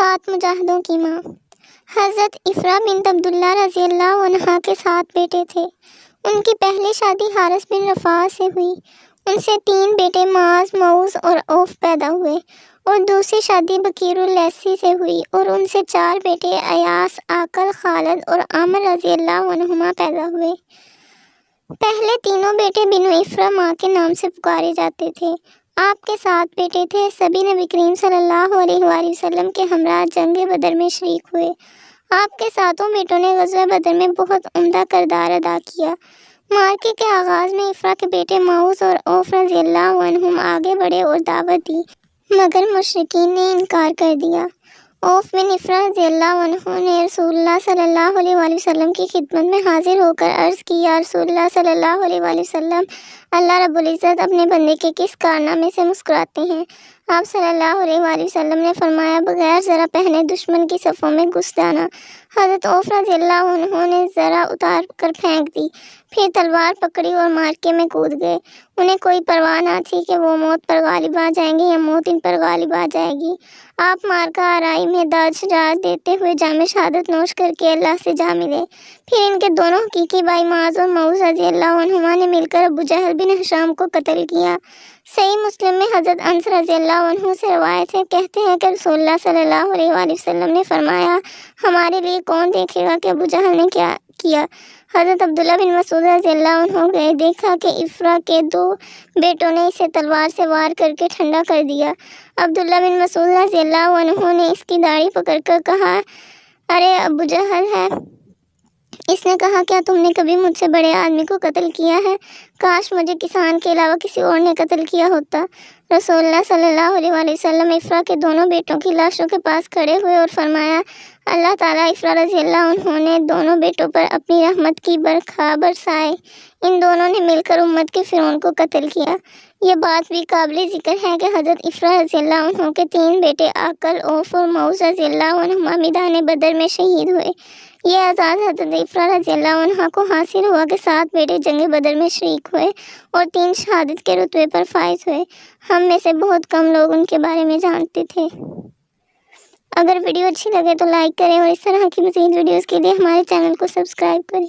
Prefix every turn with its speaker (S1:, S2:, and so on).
S1: 7 مجاہدوں کی ماں حضرت افرا بنت عبداللہ رضی اللہ عنہا کے 7 بیٹے تھے۔ ان کی پہلی شادی حارث بن رفاعہ سے ہوئی۔ ان سے 3 بیٹے معاذ، معوذ اور عوف پیدا ہوئے، اور دوسری شادی بکیر اللیثی سے ہوئی، اور ان سے 4 بیٹے ایاس، عاقل، خالد اور عامر رضی اللہ عنہما پیدا ہوئے۔ پہلے تینوں بیٹے بنو افرا ماں کے نام سے پکارے جاتے تھے۔ آپ کے 7 بیٹے تھے، سبھی نبی کریم صلی اللہ علیہ وآلہ وسلم کے ہمراہ جنگ بدر میں شریک ہوئے۔ آپ کے 7 بیٹوں نے غزوہ بدر میں بہت عمدہ کردار ادا کیا۔ معرکے کے آغاز میں افرا کے بیٹے معوذ اور عوف رضی اللہ عنہم آگے بڑھے اور دعوت دی، مگر مشرکین نے انکار کر دیا۔ عوف بن افرا رضی اللہ عنہ نے رسول اللہ صلی اللہ علیہ وآلہ وسلم کی خدمت میں حاضر ہو کر عرض کی، یا رسول اللہ صلی اللہ علیہ وآلہ وسلم، اللہ رب العزت اپنے بندے کے کس کارنامے سے مسکراتے ہیں؟ آپ صلی اللہ علیہ وآلہ وسلم نے فرمایا، بغیر ذرا پہنے دشمن کی صفوں میں گھس جانا۔ حضرت عوف رضی اللہ عنہ نے ذرا اتار کر پھینک دی، پھر تلوار پکڑی اور مارکے میں کود گئے۔ انہیں کوئی پرواہ نہ تھی کہ وہ موت پر غالب آ جائیں گے یا موت ان پر غالب آ جائے گی۔ آپ مارکہ آرائی میں داد شجاعت دیتے ہوئے جام شہادت نوش کر کے اللہ سے جا ملے۔ پھر ان کے دونوں حقیقی بھائی معاذ اور معوذ رضی اللہ عنہما نے مل کر ابو جہل بن ہشام کو قتل کیا۔ صحیح مسلم میں حضرت انس رضی اللہ عنہ سے روایت ہے، کہتے ہیں کہ رسول اللہ صلی اللہ علیہ وآلہ وسلم نے فرمایا، ہمارے لیے کون دیکھے گا کہ ابو جہل نے کیا کیا؟ حضرت عبداللہ بن مسعود رضی اللہ عنہ گئے، دیکھا کہ افرا کے 2 بیٹوں نے اسے تلوار سے وار کر کے ٹھنڈا کر دیا۔ عبداللہ بن مسعود رضی اللہ عنہ نے اس کی داڑھی پکڑ کر کہا، ارے ابو جہل ہے۔ اس نے کہا، کیا تم نے کبھی مجھ سے بڑے آدمی کو قتل کیا ہے؟ کاش مجھے کسان کے علاوہ کسی اور نے قتل کیا ہوتا۔ رسول اللہ صلی اللہ علیہ وآلہ وسلم افرا کے دونوں بیٹوں کی لاشوں کے پاس کھڑے ہوئے اور فرمایا، اللہ تعالیٰ افرا رضی اللہ عنہ نے دونوں بیٹوں پر اپنی رحمت کی برکھا برسائے۔ ان دونوں نے مل کر امت کے فرعون کو قتل کیا۔ یہ بات بھی قابل ذکر ہے کہ حضرت افرا رضی اللہ عنہ کے 3 بیٹے عاقل، عوف اور معوذ رضی اللہ عنہما میدان بدر میں شہید ہوئے۔ یہ اعزاز حضرت افرا رضی اللہ عنہ کو حاصل ہوا کہ 7 بیٹے جنگ بدر میں شریک ہوئے اور 3 شہادت کے رتبے پر فائز ہوئے۔ ہم میں سے بہت کم لوگ ان کے بارے میں جانتے تھے۔ اگر ویڈیو اچھی لگے تو لائک کریں اور اس طرح کی مزید ویڈیوز کے لیے ہمارے چینل کو سبسکرائب کریں۔